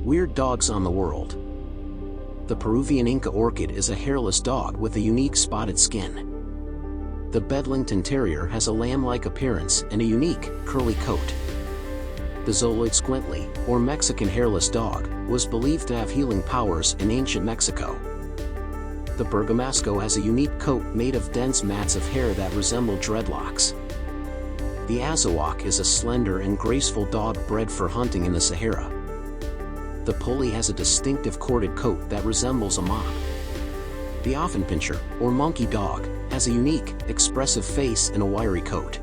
Weird dogs on the world. The Peruvian Inca orchid is a hairless dog with a unique spotted skin. The Bedlington Terrier has a lamb-like appearance and a unique, curly coat. The Zoloid Squintly, or Mexican hairless dog, was believed to have healing powers in ancient Mexico. The Bergamasco has a unique coat made of dense mats of hair that resemble dreadlocks. The Azawak is a slender and graceful dog bred for hunting in the Sahara. The Pulley has a distinctive corded coat that resembles a mop. The Offenpinscher, or monkey dog, has a unique, expressive face and a wiry coat.